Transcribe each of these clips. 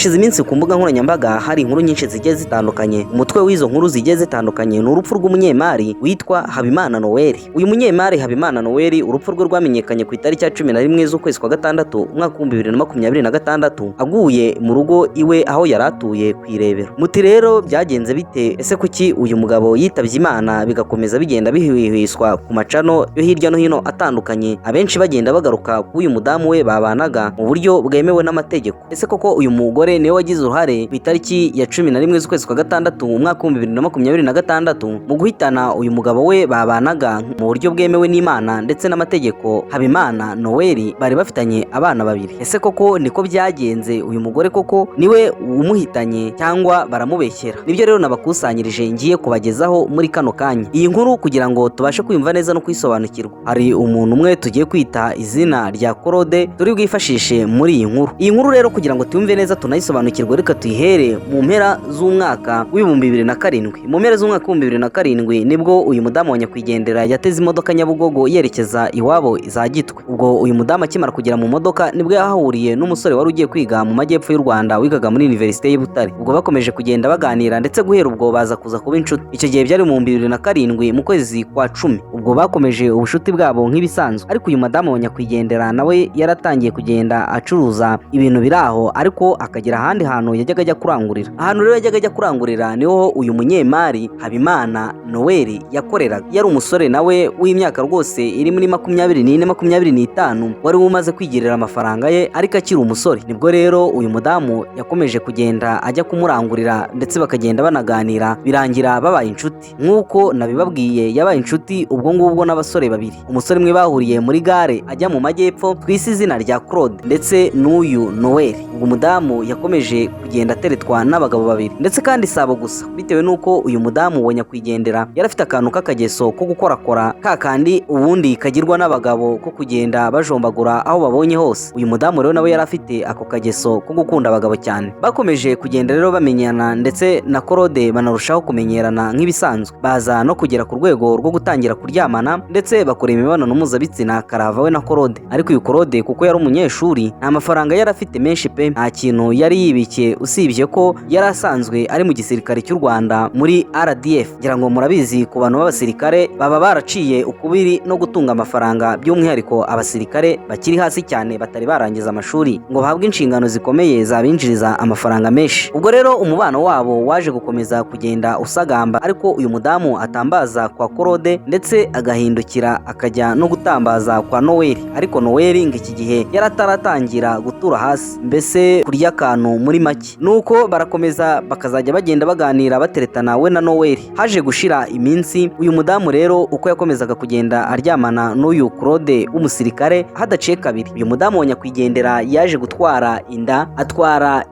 hashize iminsi ku mbuga nkoranyambaga hari inkuru nyinshi zigiye zitandukanye. Umutwe w'izo nkuru zigiye zitandukanye ni urupfu rw'umunyemari witwa Habimana Noel. Uyu munyemari Habimana Noel urupfu rwe rwamenyekanye ku itariki ya 11 z'ukwezi kwa gatandatu umwaka wa 2026 aguye mu rugo iwe aho yaratuye ku Irebero. Muti rero byagenze bite? Ese kuki uyu mugabo yitabye Imana bigakomeza bigenda bihwihwiswa ku macano yo hirya no hino atandukanye, abenshi bagenda bagaruka ku uyu mudamu we babanaga mu buryo bwemewe n'amategeko? Ese koko uyu mugore niwe wagize uruhare ku itariki ya 11 z'ukwezi kwa gatandatu umwaka wa 2026 mu guhitana uyu mugabo we babanaga mu buryo bwemewe n'Imana ndetse n'amategeko, Habimana Noel? Bari bafitanye abana babiri. Ese koko niko byagenze? Uyu mugore koko niwe umuhitanye cyangwa baramubeshyera? Nibyo rero nabakusanyirije ngiye kubagezaho muri kano kanya. Iyi nkuru kugira ngo tubashe kwiyumva neza no kwisobanukirwa, hari umuntu umwe tugiye kwita izina rya Claude turi bwifashishe muri iyi nkuru. Iyi nkuru rero kugira ngo tuyumve neza tunayisobanukirwe, reka tuyihere mu mpera z'umwaka wa 2007. Mu mpera z'umwaka wa 2007 nibwo uyu mudamu wa nyakwigendera yateze imodoka Nyabugogo yerekeza iwabo za Gitwe. Ubwo uyu mudamu akimara kugera mu modoka nibwo yahahuriye n'umusore wari ugiye kwiga mu majyepfo y'u Rwanda wigaga muri Université y'u Butare. Ubwo bakomeje kugenda baganira ndetse guhera ubwo baza kuza kuba inshuti. Icyo gihe byari mu 2007 mu kwezi kwa 10. Ubwo bakomeje ubushuti bwabo nk'ibisanzwe, ariko uyu mudamu wa nyakwigendera nawe yaratangiye kugenda acuruza ibintu biraho, ariko akagira ahandi hantu yajyaga ajya kurangurira. Ahantu rero yajyaga ajya kurangurira niho uyu munyemari Habimana Noel yakoreraga. Yari umusore nawe w'imyaka rwose iri muri 24-25 wari umaze kwigirira amafaranga ye ariko akiri umusore. Nibwo rero uyu mudamu yakomeje kugenda ajya kumurangurira ndetse bakagenda banaganira, birangira babaye inshuti. Nk'uko nabibabwiye yabaye inshuti ubwo ngubwo n'abasore babiri. Umusore mwe bahuriye muri gare ajya mu majyepfo twise izina rya Claude ndetse n'uyu Noel. Ubwo umudamu yakomeje kugenda ateretwa n'abagabo babiri, ndetse kandi sabo gusa, bitewe nuko uyu mudamu ubonye kwigendera yarafite akantu k'akageso ko gukorakora kakandi ubundi kagirwa n'abagabo ko kugenda bajombagura aho babonye hose. Uyu mudamu rero nawe yarafite ako kageso ko gukunda abagabo cyane. Bakomeje kugenda rero bamenyana ndetse na Claude banarushaho kumenyerana nk'ibisanzwe, baza no kugera ku rwego rwo gutangira kuryamana ndetse bakora imibonano mpuzabitsina karava we na Claude. Ariko uyu Claude kuko yari umunyeshuri nta mafaranga yari afite menshi pe, nta kintu yari yibikiye usibye ko yari asanzwe ari mu gisirikare cy'u Rwanda muri RDF. Ngira ngo murabizi ku bantu b'abasirikare baba baraciye ukubiri no gutunga amafaranga, by'umwihariko abasirikare bakiri hasi cyane batari barangiza amashuri ngo bahabwe inshingano zikomeye zabinjiriza amafaranga menshi. Ubwo rero umubano wabo waje gukomeza kugenda usagamba, ariko uyu mudamu atambaza kwa Claude ndetse agahindukira akajya no gutambaza kwa Noel. Ariko Noel ngo iki gihe yarataratangira gutura hasi, mbese kurya akantu muri make. Nuko barakomeza bakazajya bagenda baganira bateretana we na Noel. Haje gushira iminsi uyu mudamu rero uko yakomezaga kugenda aryamana n'uyu Claude w'umusirikare, hadaciye kabiri uyu mudamu wa nyakwigendera yaje gutwara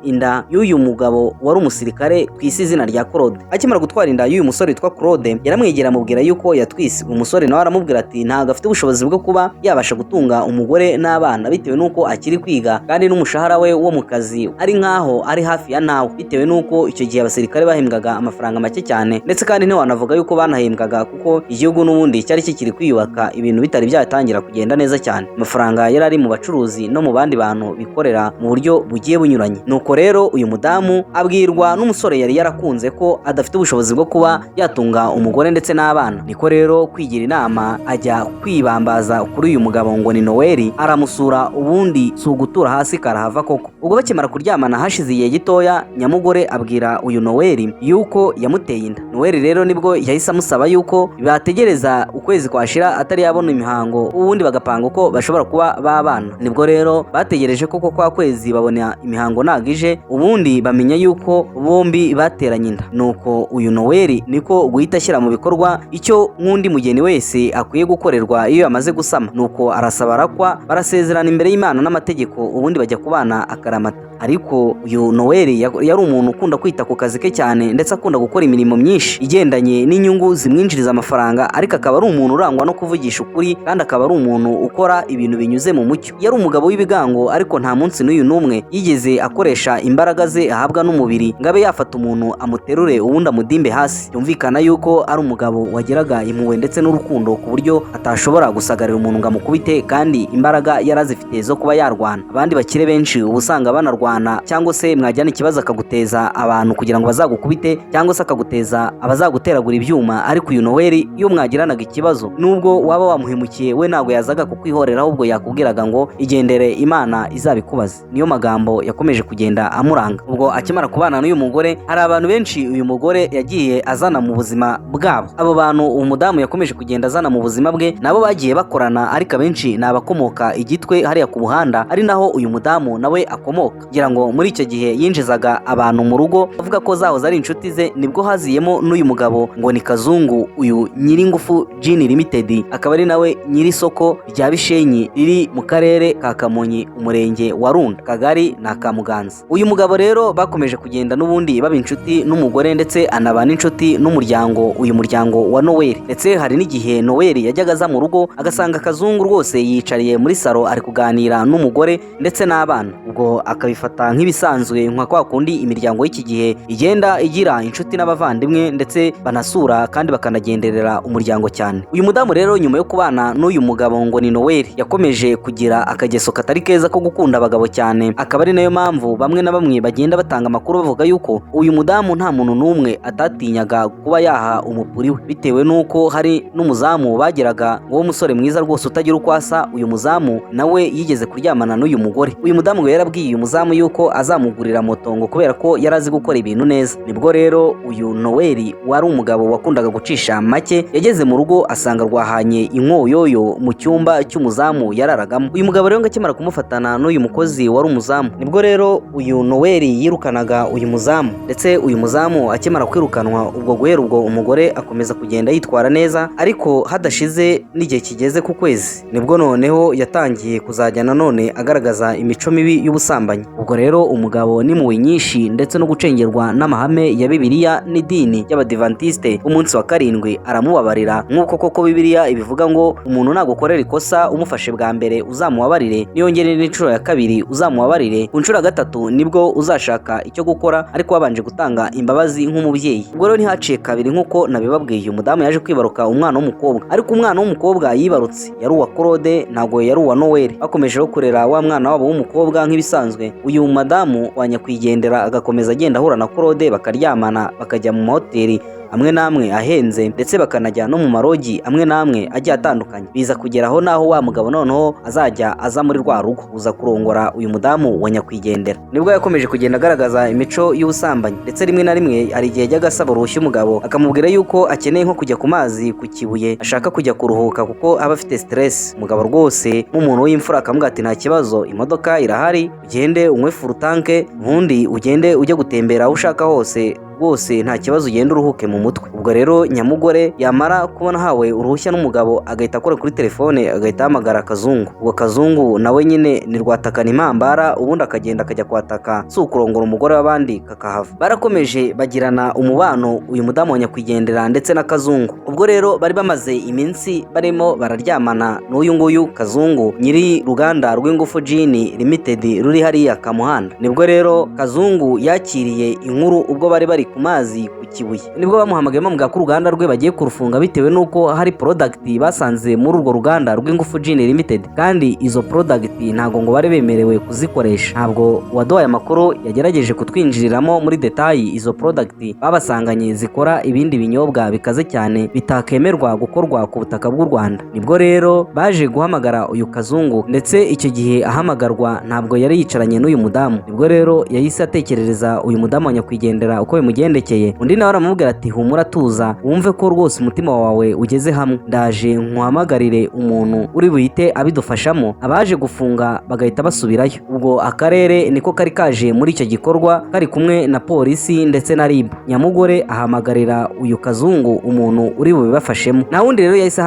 inda y'uyu mugabo wari umusirikare twise izina rya Claude. Akimara gutwara inda y'uyu musore witwa Claude yaramwegera amubwira yuko yatwise. Umusore nawe aramubwira ati ntago afite ubushobozi bwo kuba yabasha gutunga umugore n'abana, bitewe nuko akiri kwiga kandi n'umushahara we wo mu kazi ari nkaho ari hafi ya nawe, bitewe nuko icyo gihe abasirikare bahembwaga amafaranga make cyane, ndetse kandi ntiwanavuga yuko banahembwaga kuko igihugu n'ubundi cyari kikiri kwiyubaka, ibintu bitari byatangira kugenda neza cyane. Amafaranga yari ari mu bacuruzi no mu bandi bantu bikorera mu buryo bugiye bunyuranye. Nuko rero uyu mudamu abwirwa n'umusore yari yarakunze ko adafite ubushobozi bwo kuba yatunga umugore ndetse n'abana. Niko rero kwigira inama ajya kwibambaza kuri uyu mugabo ngo ni Noel, aramusura ubundi si ugutura hasi karahava koko. Ubwo bakimara kuryamana hashize igihe gitoya, nyamugore abwira uyu Noel yuko yamuteye inda. Noel rero nibwo yahise amusaba yuko bategereza ukwezi kwashira atari yabona imihango, ubundi bagapanga uko bashobora kuba babana. Nibwo rero bategereje koko kwa kwezi babona imihango nagije, ubundi bamenya yuko bombi bateranye inda. Nuko uyu Noel niko guhita ashyira mu bikorwa icyo nk'undi mugeni wese akwiye gukorerwa iyo yamaze gusama. Nuko arasaba arakwa, barasezerana imbere y'Imana n'amategeko, ubundi bajya kubana akaramata. Ariko uyu Noel yari umuntu ukunda kwita ku kazi ke cyane ndetse akunda gukora imirimo myinshi igendanye n'inyungu zimwinjiriza amafaranga, ariko akaba ari umuntu urangwa no kuvugisha ukuri kandi akaba ari umuntu ukora ibintu binyuze mu mucyo. Yari umugabo w'ibigango, ariko nta munsi n'uyu n'umwe yigeze akoresha imbaraga ze ahabwa n'umubiri ngo abe yafata umuntu amuterure ubundi amudimbe hasi. Byumvikana yuko ari umugabo wageraga impuhwe ndetse n'urukundo ku buryo atashobora gusagarira umuntu ngo amukubite, kandi imbaraga yarazifite zo kuba yarwana. Abandi bakire benshi uba usanga banarwana cyangwa se mwajyana ikibazo akaguteza abantu kugira ngo bazagukubite cyangwa se akaguteza abazaguteragura ibyuma. Ariko uyu Noweli iyo mwagiranaga ikibazo nubwo waba wamuhemukiye we ntabwo yazaga kukwihorera, ahubwo yakubwiraga ngo igendere Imana izabikubaza. Niyo magambo yakomeje kugenda amuranga. Ubwo akimara kubana n'uyu mugore, hari abantu benshi uyu mugore yagiye azana mu buzima bwabo. Abo bantu uwo mudamu yakomeje kugenda azana mu buzima bwe nabo bagiye bakorana, ariko abenshi ni abakomoka Igitwe hariya ku Buhanda, ari naho uyu mudamu nawe akomoka. Kugira ngo muri icyo gihe yinjizaga abantu mu rugo avuga ko zahoze ari inshuti ze, nibwo haziyemo n'uyu mugabo ngo ni Kazungu, uyu Nyiringufu Gin Limited, akaba ari nawe nyiri isoko rya Bishenyi riri mu karere ka Kamonyi, umurenge wa Runda, kagari na Kamuganza. Uyu mugabo rero bakomeje kugenda n'ubundi baba inshuti n'umugore ndetse anaba n'inshuti n'umuryango, uyu muryango wa Noweli. Ndetse hari n'igihe Noweli yajyaga aza mu rugo agasanga Kazungu rwose yicariye muri salo ari kuganira n'umugore ndetse n'abana. Ubwo akabifata nk'ibisanzwe nka kwa kundi imiryango y'iki gihe igenda igira inshuti n'abavandimwe ndetse banasura kandi bakanagenderera umuryango cyane. Uyu mudamu rero nyuma yo kubana n'uyu mugabo ngo ni Noweli yakomeje kugira akageso katari keza ko gukunda abagabo cyane, akaba ari nayo mpamvu bamwe na bamwe bagenda batanga amakuru bavuga yuko uyu mudamu nta muntu n'umwe atatinyaga kuba yaha umupuri we, bitewe n'uko hari n'umuzamu bagiraga uwo musore mwiza rwose utagira uko asa. Uyu muzamu nawe yigeze kuryamana n'uyu mugore. Uyu mudamu ngo yarabwiye uyu muzamu yuko azamugurira moto ngo kubera ko yari azi gukora ibintu neza. Nibwo rero uyu Noweli wari umugabo wakundaga gucisha make yageze mu rugo asanga rwahanye inkoyoyo mu cyumba cy'umuzamu yararagamo. Uyu mugabo rero ngo akimara kumufatana n'uyu mukozi wari umuzamu, nibwo rero uyu Noweli yirukanaga uyu muzamu. Ndetse uyu muzamu akimara kwirukanwa, ubwo guhera ubwo umugore akomeza kugenda yitwara neza, ariko hadashize n'igihe kigeze ku kwezi nibwo noneho yatangiye kuzajya nanone agaragaza imico mibi y'ubusambanyi. Ubwo rero umugabo n'impuhwe nyinshi ndetse no gucengerwa n'amahame ya Bibiliya n'idini y'Abadiventiste umunsi wa karindwi aramubabarira, nk'uko koko Bibiliya ibivuga ngo umuntu nagukorera ikosa umufashe bwa mbere uzamubabarire, niyongere n'inshuro ya kabiri uzamubabarire, ku nshuro ya gatatu nibwo uzashaka icyo gukora ariko wabanje gutanga imbabazi nk'umubyeyi. Ubwo rero ntihaciye kabiri nk'uko nabibabwiye, uyu mudamu yaje kwibaruka umwana w'umukobwa, ariko umwana w'umukobwa yibarutse yari uwa Claude ntabwo yari uwa Noweli. Bakomeje kurera wa mwana wabo w'umukobwa nk'ibisanzwe, uyu madamu wa nyakwigendera agakomeza agenda ahura na Claude bakaryamana, bakajya mu mahoteli amwe n'amwe ahenze ndetse bakanajya no mu marogi amwe n'amwe agiye atandukanye. Biza kugeraho naho wa mugabo noneho azajya aza muri rwa rugo uza kurongora uyu mudamu wa nyakwigendera. Nibwo yakomeje kugenda agaragaza imico y'ubusambanyi, ndetse rimwe na rimwe hari igihe yajyaga asaba uruhushya umugabo akamubwira yuko akeneye nko kujya ku mazi ku Kibuye, ashaka kujya kuruhuka kuko aba afite stress. Umugabo rwose nk'umuntu w'imfura akamubwira ati nta kibazo, imodoka irahari, ugende unywe furutanke ubundi ugende ujye gutembera aho ushaka hose rwose nta kibazo, ugenda uruhuke mu mutwe. Ubwo rero nyamugore yamara kubona hawe uruhushya n'umugabo agahita akora kuri telefone agahita ahamagara Kazungu. Ubwo Kazungu nawe nyine ni rwatakana impambara, ubundi akagenda akajya kwataka si ukurongora umugore w'abandi kakahava. Barakomeje bagirana umubano uyu mudamu wa nyakwigendera ndetse na Kazungu. Ubwo rero bari bamaze iminsi barimo bararyamana n'uyu nguyu Kazungu nyiri ruganda rw'Ingufu Gin Limited ruri hariya Kamuhanda. Nibwo rero Kazungu yakiriye inkuru ubwo bari ku mazi ku Kibuye, nibwo bamuhamagaye bamubwira ko uruganda rwe bagiye kurufunga bitewe n'uko hari product basanze muri urwo ruganda rw'Ingufu Gin Limited, kandi izo product ntago ngo bari bemerewe kuzikoresha. Ntabwo waduhaye amakuru yagerageje kutwinjiriramo muri detayi izo product babasanganye zikora ibindi binyobwa bikaze cyane bitakemerwa gukorwa ku butaka bw'u Rwanda. Nibwo rero baje guhamagara uyu Kazungu, ndetse icyo gihe ahamagarwa ntabwo yari yicaranye n'uyu mudamu. Nibwo rero yahise atekerereza uyu mudamu wa nyakwigendera uko bimugendekeye. Undi nawe aramubwira ati humura tuza wumve ko rwose umutima wawe ugeze hamwe, ndaje nkuhamagarire umuntu uri buhite abidufashamo. Abaje gufunga bagahita basubirayo. Ubwo akarere niko kari kaje muri icyo gikorwa kari kumwe na polisi ndetse na RIB. Nyamugore ahamagarira uyu Kazungu umuntu uri bubibafashemo. Na wundi rero yahise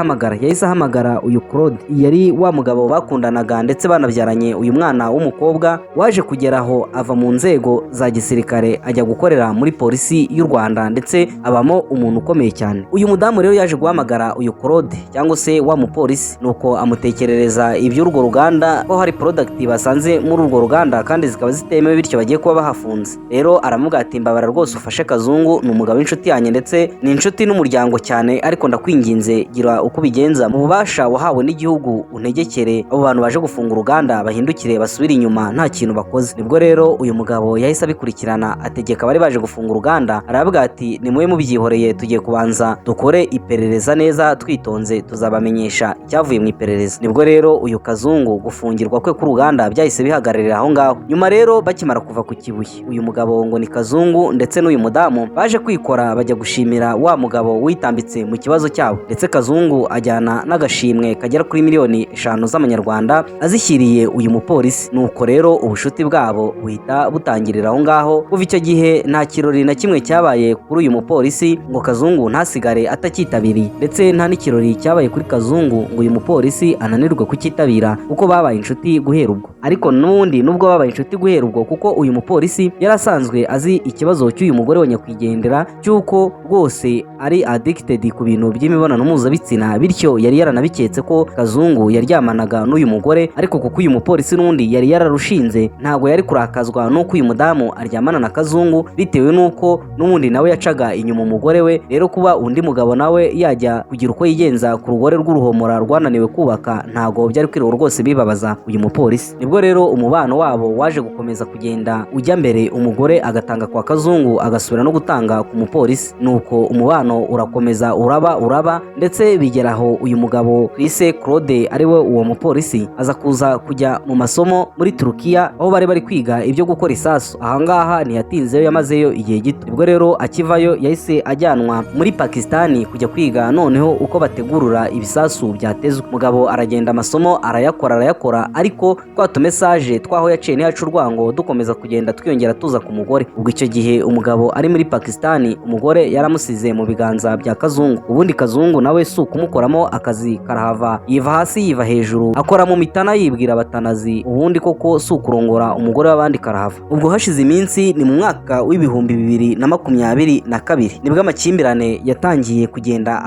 ahamagara uyu Claude, yari wa mugabo bakundanaga ndetse banabyaranye uyu mwana w'umukobwa, waje kugeraho ava mu nzego za gisirikare ajya gukorera muri polisi polisi y'u Rwanda ndetse abamo umuntu ukomeye cyane. Uyu mudamu rero yaje guhamagara uyu Claude cyangwa se wa mupolisi, nuko amutekerereza iby'urwo ruganda ko hari product basanze muri urwo ruganda kandi zikaba zitemewe, bityo bagiye kuba bahafunze. Rero aramuga ati mbabara rwose ufashe Kazungu, ni umugabo w'inshuti yanjye ndetse ni inshuti n'umuryango cyane, ariko ndakwinginze gira uko bigenza mu bubasha wahawe n'igihugu untegekere abo bantu baje gufunga uruganda bahindukire basubire inyuma nta kintu bakoze. Nibwo rero uyu mugabo yahise abikurikirana ategeka bari baje gufunga uruganda, aravuga ati nimwe mubyihoreye, tugiye kubanza dukore iperereza neza twitonze, tuzabamenyesha icyavuye mu iperereza. Nibwo rero uyu Kazungu gufungirwa kwe ku ruganda byahise bihagararira aho ngaho. Nyuma rero bakimara kuva ku Kibuye, uyu mugabo ngo ni Kazungu ndetse n'uyu mudamu baje kwikora bajya gushimira wa mugabo witambitse mu kibazo cyabo, ndetse Kazungu ajyana n'agashimwe kagera kuri miliyoni 5 z'amanyarwanda azishyiriye uyu mupolisi. Nuko rero ubushuti bwabo buhita butangirira aho ngaho. Kuva icyo gihe nta kirori na kimwe cyabaye kuri uyu mupolisi ngo Kazungu ntasigare atakitabiriye, ndetse nta n'ikirori cyabaye kuri Kazungu ngo uyu mupolisi ananirwe kukitabira, kuko babaye inshuti guhera ubwo. Ariko n'ubundi nubwo babaye inshuti guhera ubwo, kuko uyu mupolisi yarasanzwe azi ikibazo cy'uyu mugore wa nyakwigendera cy'uko rwose ari addicted ku bintu by'imibonano mpuzabitsina, bityo yari yaranabiketse ko Kazungu yaryamanaga n'uyu mugore. Ariko kuko uyu mupolisi n'undi yari yararushinze, ntabwo yari kurakazwa n'uko uyu mudamu aryamana na Kazungu, bitewe n'uko n'ubundi nawe yacaga inyuma umugore we. Rero kuba undi mugabo nawe yajya kugira uko yigenza ku rugore rw'uruhomora rwananiwe kubaka, ntabwo byari kwiriwe rwose bibabaza uyu mupolisi. Nibwo rero umubano wabo waje gukomeza kugenda ujya mbere, umugore agatanga kwa Kazungu agasubira no gutanga ku mupolisi, nuko umubano urakomeza uraba ndetse bigeraho uyu mugabo twise Claude ariwe uwo mupolisi aza kuza kujya mu masomo muri Turukiya, aho bari kwiga ibyo gukora isasu. Ahangaha ntiyatinzeyo, yamazeyo igihe gito. Nibwo rero akivayo yahise ajyanwa muri Pakistani kujya kwiga noneho uko bategurura ibisasu byatezwe. Mugabo aragenda amasomo arayakora, ariko twa tumesaje twaho yaciye ntiyaca urwango dukomeza kugenda twiyongera tuza ku mugore. Ubwo icyo gihe umugabo ari muri Pakistani, umugore yaramusize mu biganza bya Kazungu. Ubundi Kazungu nawe si ukumukoramo akazi karahava, yiva hasi yiva hejuru, akora mu mitana yibwira abatanazi, ubundi koko si ukurongora umugore w'abandi karahava. Ubwo hashize iminsi, ni mu mwaka w'ibihumbi 2022 nibwo amakimbirane yatangiye kugenda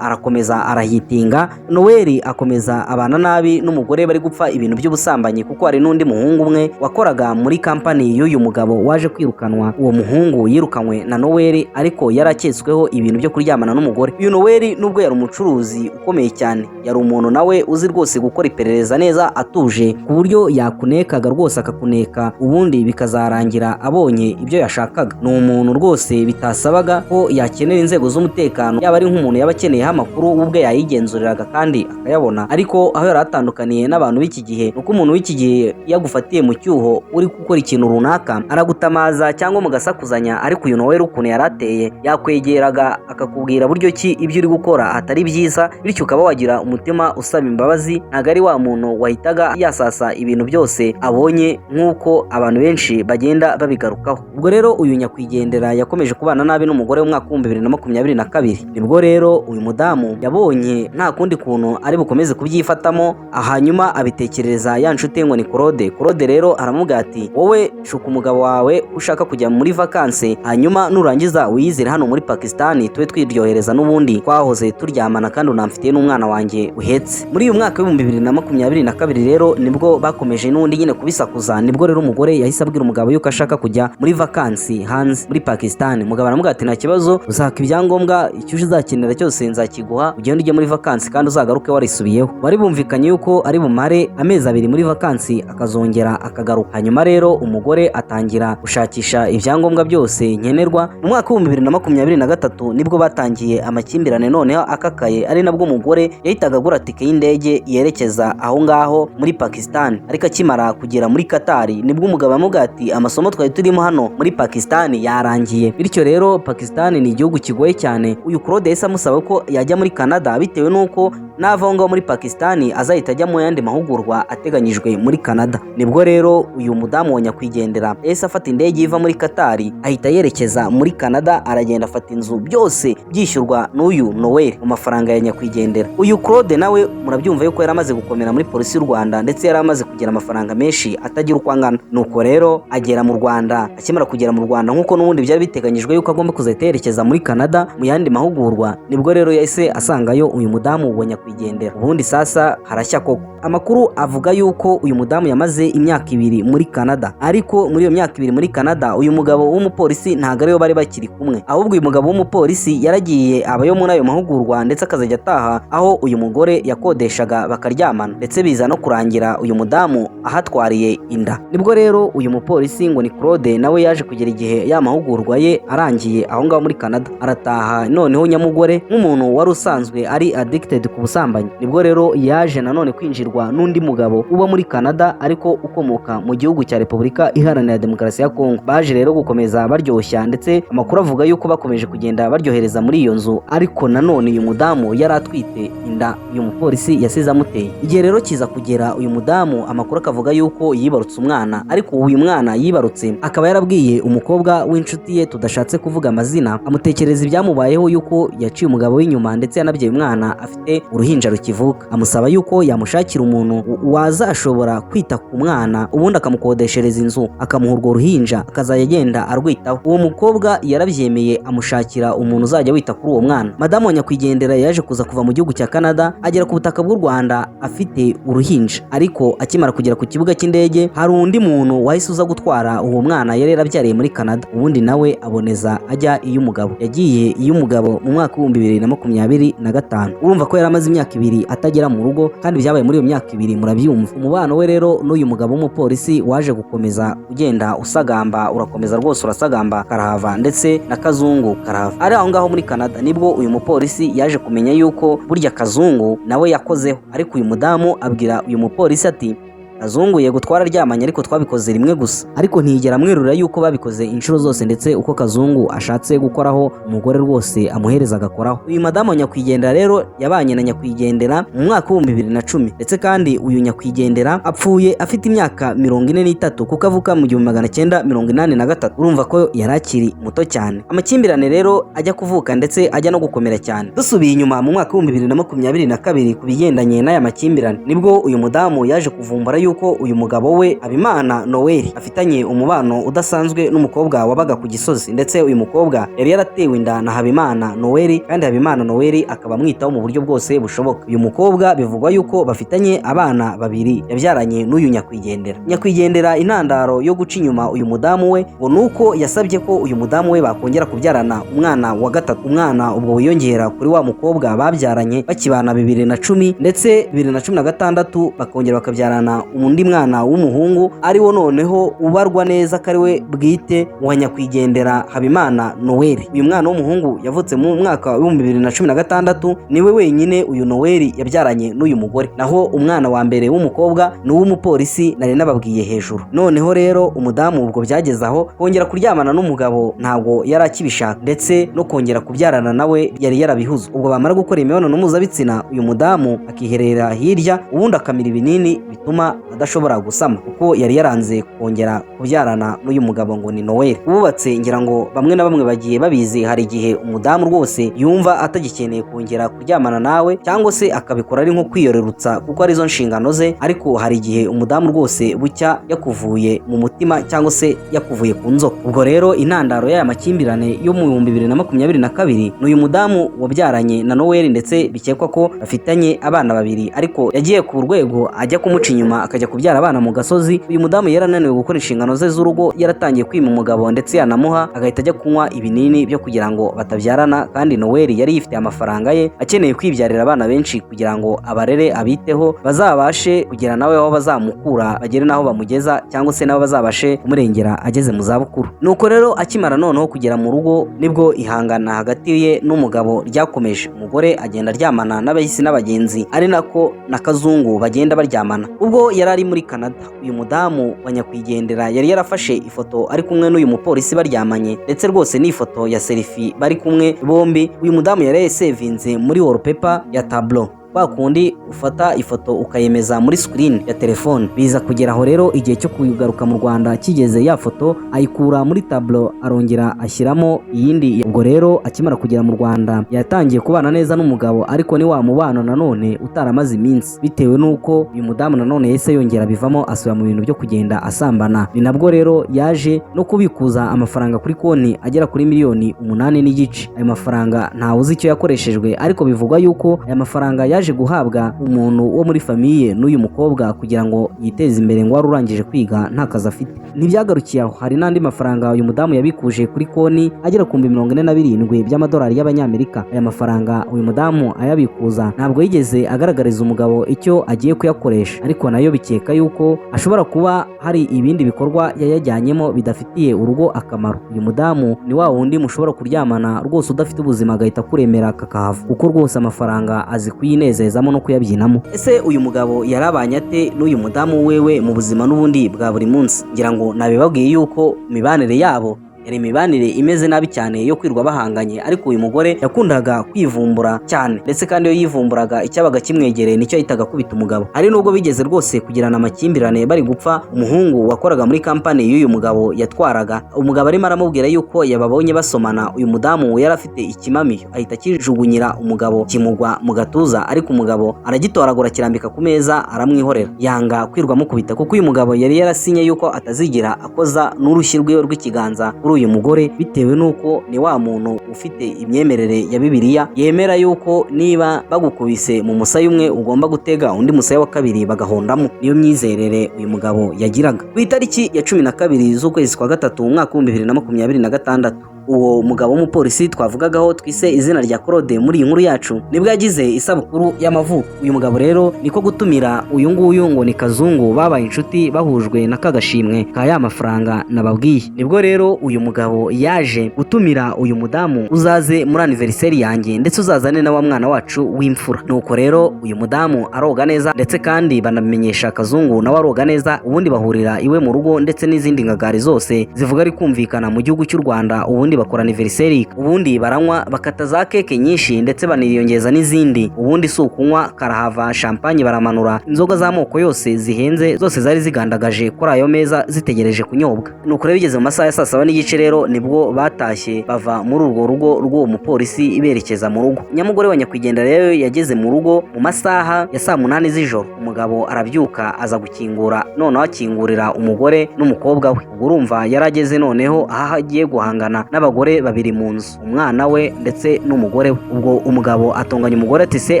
arakomeza arahitinga. Noel akomeza abana nabi n'umugore, bari gupfa ibintu by'ubusambanyi, kuko hari n'undi muhungu umwe wakoraga muri kampani y'uyu mugabo waje kwirukanwa. Uwo muhungu yirukanywe na Noel, ariko yaraketsweho ibintu byo kuryamana n'umugore. Uyu Noel nubwo yari umucuruzi ukomeye cyane, yari umuntu nawe uzi rwose gukora iperereza neza atuje, ku buryo yakunekaga rwose akakuneka, ubundi bikazarangira abonye ibyo yashakaga. Ni umuntu rwose bitasabaga ko yakenera inzego z'umutekano, yaba ari nk'umuntu yaba akeneyeho amakuru ubwe yayigenzuriraga kandi akayabona. Ariko aho yari atandukaniye n'abantu b'iki gihe, nuko umuntu w'iki gihe yagufatiye mu cyuho uri gukora ikintu runaka aragutamaza cyangwa mugasakuzanya. Ariko uyu Noel ukuntu yarateye, yakwegeraga akakubwira buryo ki ibyo uri gukora atari byiza, bityo ukaba wagira umutima usaba imbabazi. Ntabwo ari wa muntu wahitaga yasasa ibintu byose abonye nk'uko abantu benshi bagenda babigarukaho. Ubwo rero uyu nyakwigendera yakomeje kubana nabi n'umugore mu mwaka wa 2022. Nibwo rero uyu mudamu yabonye nta kundi kuntu ari bukomeze kubyifatamo, hanyuma abitekerereza ya nshuti ngo ni Claude. Claude rero aramubwira ati wowe shuka umugabo wawe ushaka kujya muri vacances, hanyuma nurangiza wiyizire hano muri Pakistani tube twiryohereza, n'ubundi twahoze turyamana kandi unamfitiye n'umwana wanjye uhetse. Muri uyu mwaka wa 2022 rero nibwo bakomeje n'undi nyine kubisakuza. Nibwo rero umugore yahise abwira umugabo yuko ashaka kujya muri vacances hanze muri Pakistani. Umugabo aramubwira ati nta kibazo, uzaka ibyangombwa, icyo uzakenera cyose nzakiguha, ugende ujye muri vacances kandi uzagaruke warisubiyeho. Bari bumvikanye yuko ari bumare amezi 2 muri vacances akazongera akagaruka. Hanyuma rero umugore atangira gushakisha ibyangombwa byose nkenerwa. Mu mwaka wa 2023 nibwo batangiye amakimbirane noneho akakaye, ari nabwo umugore yahitaga agura tike y'indege yerekeza aho ngaho muri Pakistan. Ariko akimara kugera muri Qatar, nibwo umugabo amubwira ati amasomo twari turimo hano muri Pakistan yarangiye, bityo rero Pakistan ni igihugu kigoye cyane. Uyu Claude yahise amusaba ko yajya muri Canada, bitewe n'uko nava aho ngaho muri Pakistan azahita ajya mu yandi mahugurwa ateganyijwe muri Canada. Nibwo rero uyu mudamu wa nyakwigendera yahise afata indege iva muri Qatar ahita yerekeza muri Canada, aragenda afata inzu, byose byishyurwa n'uyu Noel mu mafaranga ya nyakwigendera. Uyu Claude nawe murabyumva yuko yari amaze gukomera muri polisi y'u Rwanda ndetse yari amaze kugira amafaranga menshi atagira uko angana. Nuko rero agera mu Rwanda, akimara kugera mu Rwanda nk'uko n'ubundi byari biteganyijwe yuko agomba kuzahita yerekeza muri Canada mu yandi mahugurwa, nibwo rero yahise asangayo uyu mudamu wa nyakwigendera. Ubundi sasa harashya koko. Amakuru avuga yuko uyu mudamu yamaze imyaka 2 muri Canada, ariko muri iyo myaka 2 muri Canada uyu mugabo w'umupolisi ntago ariyo bari bakiri kumwe, ahubwo uyu mugabo w'umupolisi yaragiye abayo muri ayo mahugurwa ndetse akazajya ataha aho uyu mugore yakodeshaga bakaryamana, ndetse biza no kurangira uyu mudamu ahatwariye inda. Nibwo rero uyu mupolisi ngo ni Claude nawe yaje kugera igihe ya mahugurwa ye arangiye aho ngaho muri Canada, arataha noneho nyamugore nk'umuntu wari usanzwe ari addicted ku busambanyi. Nibwo rero yaje nanone kwinjirwa n'undi mugabo uba muri Canada ariko ukomoka mu gihugu cya Repubulika Iharanira Demokarasi ya Kongo. Baje rero gukomeza baryoshya, ndetse amakuru avuga yuko bakomeje kugenda baryohereza muri iyo nzu, ariko nanone uyu mudamu yari atwite inda uyu mupolisi yasize amuteye. Igihe rero kiza kugera uyu mudamu, amakuru akavuga yuko yibarutse umwana, ariko uyu mwana yibarutse akaba yarabwiye umukobwa w'inshuti ye tudashatse kuvuga amazina, amutekereza ibyamubayeho yuko yaciye umugabo w'inyuma ndetse yanabyaye umwana afite uruhinja rukivuka, amusaba yuko yamushakira umuntu wazashobora kwita ku mwana ubundi akamukodeshereza inzu akamuha urwo ruhinja akazajya agenda arwitaho. Uwo mukobwa yarabyemeye, amushakira umuntu uzajya wita kuri uwo mwana. Madamu wa nyakwigendera yaje kuva mu gihugu cya Canada agera ku butaka bw'u Rwanda afite uruhinja, ariko akimara kugera ku kibuga cy'indege hari undi muntu wahise uza gutwara uwo mwana yari yarabyariye muri Canada, ubundi nawe aboneza ajya iy'umugabo. Yagiye iy'umugabo mu mwaka wa 2025. Urumva ko yari amaze imyaka 2 atagera mu rugo, kandi byabaye muri iyo myaka 2 murabyumva. Umubano we rero n'uyu mugabo w'umupolisi waje gukomeza ugenda usagamba, urakomeza rwose urasagamba karahava, ndetse na Kazungu karahava. Ari aho ngaho muri Canada nibwo uyu mupolisi yaje kumenya yuko burya Kazungu nawe yakozeho, ariko uyu mudamu abwira uyu mupolisi ati Kazungu yego twararyamanye ariko twabikoze rimwe gusa, ariko ntiyigera amwerura yuko babikoze inshuro zose, ndetse uko Kazungu ashatse gukoraho umugore rwose amuhereza agakoraho. Uyu madamu wa nyakwigendera rero yabanye na nyakwigendera mu mwaka wa 2010, ndetse kandi uyu nyakwigendera apfuye afite imyaka 43 kuko avuka mu 1983. Urumva ko yarakiri muto cyane. Amakimbirane rero ajya kuvuka ndetse ajya no gukomera cyane. Dusubiye inyuma mu mwaka wa 2022 ku bigendanye n'aya makimbirane, nibwo uyu mudamu yaje kuvumbura yuko uyu mugabo we Habimana Noel afitanye umubano udasanzwe n'umukobwa wabaga ku Gisozi, ndetse uyu mukobwa yari yaratewe inda na Habimana Noel, kandi Habimana Noel akaba amwitaho mu buryo bwose bushoboka. Uyu mukobwa bivugwa yuko bafitanye abana 2 yabyaranye n'uyu nyakwigendera. Nyakwigendera intandaro yo guca inyuma uyu mudamu we ngo nuko yasabye ko uyu mudamu we bakongera kubyarana umwana wa 3. Umwana ubwo wiyongera kuri wa mukobwa babyaranye bakibana 2010, ndetse 2016 bakongera bakabyarana undi mwana w'umuhungu ariwo noneho ubarwa neza kariwe bwite wa nyakwigendera Habimana Noel. Uyu mwana w'umuhungu yavutse mu mwaka wa 2016, niwe wenyine uyu Noel yabyaranye n'uyu mugore, naho umwana wa mbere w'umukobwa ni uw'umupolisi nari nababwiye hejuru. Noneho rero umudamu ubwo byageze aho kongera kuryamana n'umugabo ntabwo yari akibishaka, ndetse no kongera kubyarana nawe yari yarabihuze. Ubwo bamara gukora imibonano mpuzabitsina uyu mudamu akiherera hirya, ubundi akamira ibinini bituma adashobora gusama, kuko yari yaranze kongera kubyarana n'uyu mugabo ngo ni Noel. Bubatse ngira ngo bamwe na bamwe bagiye babizi, hari igihe umudamu rwose yumva atagikeneye kongera kuryamana nawe, cyangwa se akabikora ari nko kwiyorerutsa kuko ari zo nshingano ze, ariko hari igihe umudamu rwose bucya yakuvuye mu mutima cyangwa se yakuvuye ku nzoka. Ubwo rero intandaro y'aya makimbirane yo mu 2022 n'uyu mudamu wabyaranye na Noel, ndetse bikekwa ko bafitanye abana 2, ariko yagiye ku rwego ajya kumuca inyuma akajya kubyara abana mu gasozi. Uyu mudamu yarananiwe gukora inshingano ze z'urugo, yaratangiye kwima umugabo ndetse yanamuha, agahita ajya kunywa ibinini byo kugira ngo batabyarana, kandi Noel yari yifitiye amafaranga ye akeneye kwibyarira abana benshi kugira ngo abarere abiteho, bazabashe kugera nawe aho bazamukura bagere naho bamugeza, cyangwa se nabo bazabashe kumurengera ageze mu zabukuru. Nuko rero akimara noneho kugera mu rugo nibwo ihangana hagati ye n'umugabo ryakomeje. Umugore agenda aryamana n'abahisi n'abagenzi, ari nako na Kazungu bagenda baryamana. Ubwo yari ari muri Canada, uyu mudamu wa nyakwigendera yari yarafashe ifoto ari kumwe n'uyu mupolisi baryamanye, ndetse rwose ni ifoto ya selfie bari kumwe bombi. Uyu mudamu yari yasevinze muri wallpaper ya tableau. kwa kundi ufata ifoto ukayemeza muri screen ya telefone. Biza kugeraho rero igihe cyo kugaruka mu Rwanda kigeze, ya foto ayikura muri tablo arongera ashyiramo iyindi. Ubwo rero akimara kugera mu Rwanda yatangiye kubana neza n'umugabo, ariko ni wa mubano nanone utaramaze iminsi, bitewe nuko uyu mudamu nanone yahise yongera bivamo asubira mu bintu byo kugenda asambana. Ni nabwo rero yaje no kubikuza amafaranga kuri konti agera kuri miliyoni 8.5. Ayo mafaranga ntawe uzi icyo yakoreshejwe, ariko bivugwa yuko aya mafaranga yaje guhabwa umuntu wo muri famiye n'uyu mukobwa kugira ngo yiteze imbere, ngo wari urangije kwiga nta kazi afite. Ntibyagarukiye aho, hari n'andi mafaranga uyu mudamu yabikuje kuri konti agera ku 47 by'amadolari y'abanyamerika. Aya mafaranga uyu mudamu ayabikuza ntabwo yigeze agaragariza umugabo icyo agiye kuyakoresha, ariko nayo bikeka yuko ashobora kuba hari ibindi bikorwa yayajyanyemo bidafitiye urugo akamaro. Uyu mudamu ni wa wundi mushobora kuryamana rwose udafite ubuzima agahita kuremera kakahava, kuko rwose amafaranga azi kuyinezezamo no kuyabyinamo. Ese uyu mugabo yarabanye ate n'uyu mudamu wewe mu buzima n'ubundi bwa buri munsi? Ngira ngo nabibabwiye yuko imibanire yabo yari imibanire imeze nabi cyane yo kwirwa bahanganye, ariko uyu mugore yakundaga kwivumbura cyane, ndetse kandi iyo yivumburaga icyabaga kimwegereye nicyo yahitaga kubita umugabo. Hari nubwo bigeze rwose kugirana amakimbirane bari gupfa, umuhungu wakoraga muri kampani y'uyu mugabo yatwaraga, umugabo arimo aramubwira yuko yababonye basomana, uyu mudamu yari afite ikimamiyo ahita akijugunyira umugabo kimugwa mu gatuza, ariko umugabo aragitoragura kirambika ku meza aramwihorera, yanga kwirwa mukubita, kuko uyu mugabo yari yarasinye yuko atazigira akoza n'urushyi rwe rw'ikiganza uyu mugore, bitewe nuko ni wa muntu ufite imyemerere ya Bibiliya yemera yuko niba bagukubise mu musaya umwe ugomba gutega undi musaya wa kabiri bagahondamo. Niyo myizerere uyu mugabo yagiraga. Ku itariki ya 12 z'ukwezi kwa gatatu umwaka 2026, uwo mugabo w'umupolisi twavugagaho twise izina rya Claude muri iyi nkuru yacu nibwo yagize isabukuru y'amavuko. Uyu mugabo rero niko gutumira uyu nguyu ngo ni Kazungu, babaye inshuti bahujwe na kagashimwe ka ya mafaranga nababwiye. Nibwo rero uyu mugabo yaje gutumira uyu mudamu, uzaze muri anniversaire yanjye ndetse uzazane na wa mwana wacu w'imfura. Nuko rero uyu mudamu aroga neza, ndetse kandi banamenyesha Kazungu nawe aroga neza, ubundi bahurira iwe mu rugo, ndetse n'izindi ngagari zose zivuga ari kumvikana mu gihugu cy'u Rwanda. Ubundi bakora anniversaire, ubundi baranywa bakata za keke nyinshi ndetse baniyongeza n'izindi, ubundi si ukunywa karahava champagne baramanura, inzoga z'amoko yose zihenze zose zari zigandagaje kuri ayo meza zitegereje kunyobwa. Nuko rero bigeze mu masaha ya 7:30 rero nibwo batashye bava muri urwo rugo rw'uwo mupolisi iberekeza mu rugo. Nyamugore wa nyakwigendera rero yageze mu rugo mu masaha ya 8 z'ijoro. Umugabo arabyuka aza gukingura, noneho akingurira umugore n'umukobwa we. Ubwo urumva yarageze noneho aha agiye guhangana n'abagore babiri mu nzu, umwana we ndetse n'umugore we. Ubwo umugabo atonganya umugore ati, se